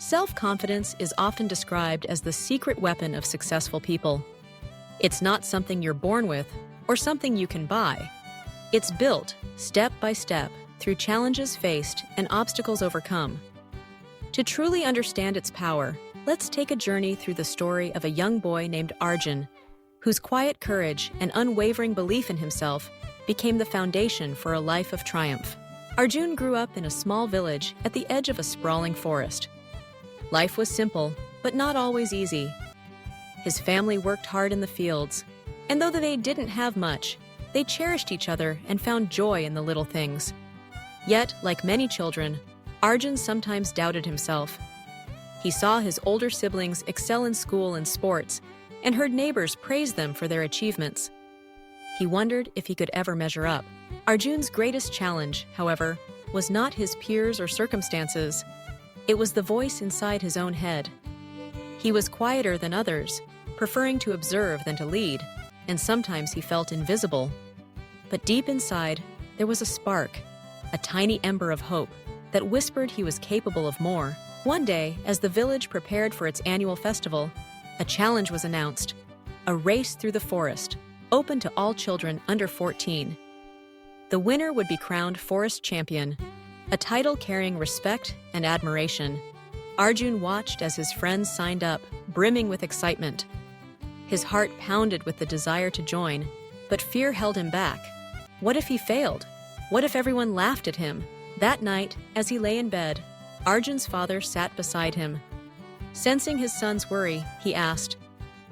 Self-confidence is often described as the secret weapon of successful people. It's not something you're born with or something you can buy. It's built, step by step, through challenges faced and obstacles overcome. To truly understand its power, let's take a journey through the story of a young boy named Arjun, whose quiet courage and unwavering belief in himself became the foundation for a life of triumph. Arjun grew up in a small village at the edge of a sprawling forest. Life was simple, but not always easy. His family worked hard in the fields, and though they didn't have much, they cherished each other and found joy in the little things. Yet, like many children, Arjun sometimes doubted himself. He saw his older siblings excel in school and sports, and heard neighbors praise them for their achievements. He wondered if he could ever measure up. Arjun's greatest challenge, however, was not his peers or circumstances. It was the voice inside his own head. He was quieter than others, preferring to observe than to lead, and sometimes he felt invisible. But deep inside, there was a spark, a tiny ember of hope that whispered he was capable of more. One day, as the village prepared for its annual festival, a challenge was announced, a race through the forest, open to all children under 14. The winner would be crowned forest champion, a title carrying respect and admiration. Arjun watched as his friends signed up, brimming with excitement. His heart pounded with the desire to join, but fear held him back. What if he failed? What if everyone laughed at him? That night, as he lay in bed, Arjun's father sat beside him. Sensing his son's worry, he asked,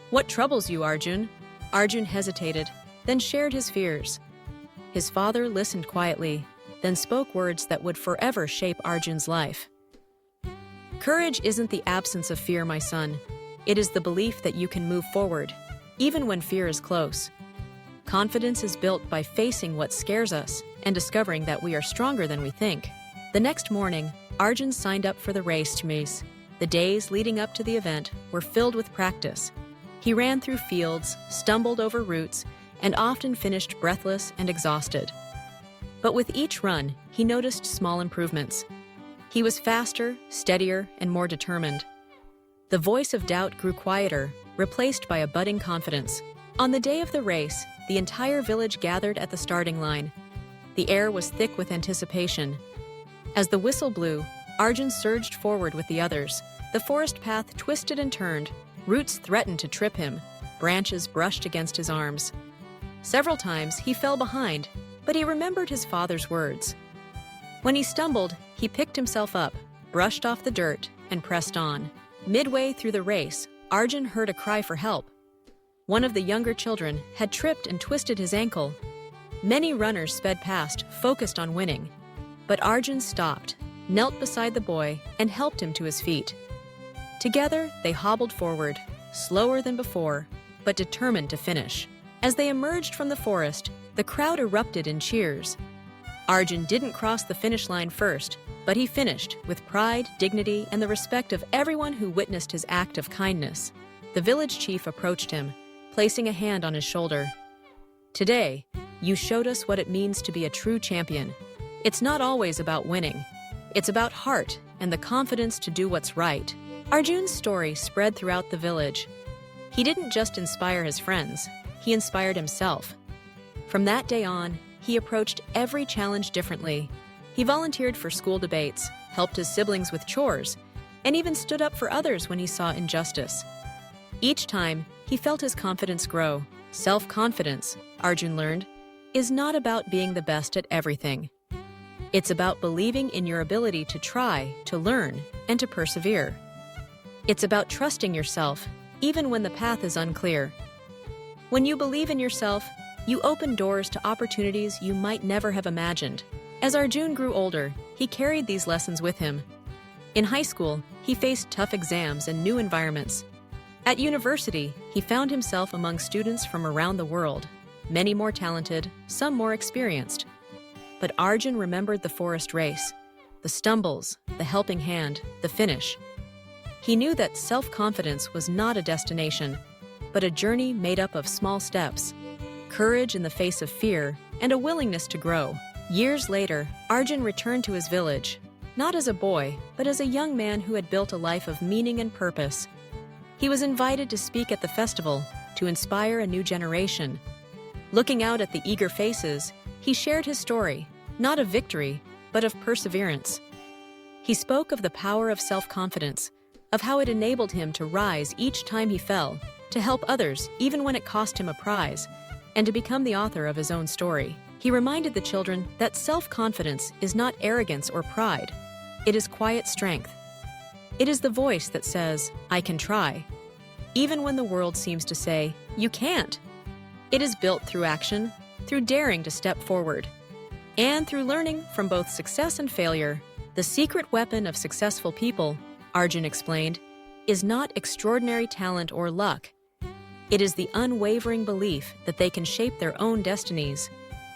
"What troubles you, Arjun?" Arjun hesitated, then shared his fears. His father listened quietly, then spoke words that would forever shape Arjun's life. "Courage isn't the absence of fear, my son. It is the belief that you can move forward, even when fear is close. Confidence is built by facing what scares us and discovering that we are stronger than we think." The next morning, Arjun signed up for the race. The days leading up to the event were filled with practice. He ran through fields, stumbled over roots, and often finished breathless and exhausted. But with each run, he noticed small improvements. He was faster, steadier, and more determined. The voice of doubt grew quieter, replaced by a budding confidence. On the day of the race, the entire village gathered at the starting line. The air was thick with anticipation. As the whistle blew, Arjun surged forward with the others. The forest path twisted and turned. Roots threatened to trip him. Branches brushed against his arms. Several times he fell behind, but he remembered his father's words. When he stumbled, he picked himself up, brushed off the dirt, and pressed on. Midway through the race, Arjun heard a cry for help. One of the younger children had tripped and twisted his ankle. Many runners sped past, focused on winning. But Arjun stopped, knelt beside the boy, and helped him to his feet. Together, they hobbled forward, slower than before, but determined to finish. As they emerged from the forest, the crowd erupted in cheers. Arjun didn't cross the finish line first, but he finished with pride, dignity, and the respect of everyone who witnessed his act of kindness. The village chief approached him, placing a hand on his shoulder. "Today, you showed us what it means to be a true champion. It's not always about winning. It's about heart and the confidence to do what's right." Arjun's story spread throughout the village. He didn't just inspire his friends, he inspired himself. From that day on, he approached every challenge differently. He volunteered for school debates, helped his siblings with chores, and even stood up for others when he saw injustice. Each time, he felt his confidence grow. Self-confidence, Arjun learned, is not about being the best at everything. It's about believing in your ability to try, to learn, and to persevere. It's about trusting yourself, even when the path is unclear. When you believe in yourself, you open doors to opportunities you might never have imagined. As Arjun grew older, he carried these lessons with him. In high school, he faced tough exams and new environments. At university, he found himself among students from around the world, many more talented, some more experienced. But Arjun remembered the forest race, the stumbles, the helping hand, the finish. He knew that self-confidence was not a destination, but a journey made up of small steps, courage in the face of fear, and a willingness to grow. Years later, Arjun returned to his village. not as a boy, but as a young man who had built a life of meaning and purpose. He was invited to speak at the festival to inspire a new generation. Looking out at the eager faces, he shared his story, not of victory, but of perseverance. He spoke of the power of self-confidence, of how it enabled him to rise each time he fell, to help others even when it cost him a prize, and to become the author of his own story. He reminded the children that self-confidence is not arrogance or pride. It is quiet strength. It is the voice that says, "I can try," even when the world seems to say, "You can't." It is built through action, through daring to step forward, and through learning from both success and failure. The secret weapon of successful people, Arjun explained, is not extraordinary talent or luck. It is the unwavering belief that they can shape their own destinies.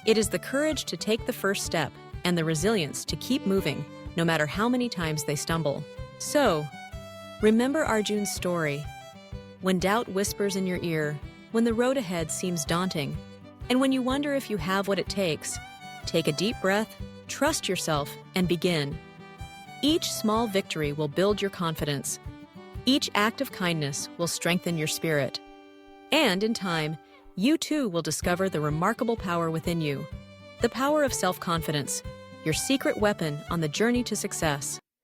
It is the courage to take the first step and the resilience to keep moving, no matter how many times they stumble. So, remember Arjun's story. When doubt whispers in your ear, when the road ahead seems daunting, and when you wonder if you have what it takes, take a deep breath, trust yourself, and begin. Each small victory will build your confidence. Each act of kindness will strengthen your spirit. And in time, you too will discover the remarkable power within you, the power of self-confidence, your secret weapon on the journey to success.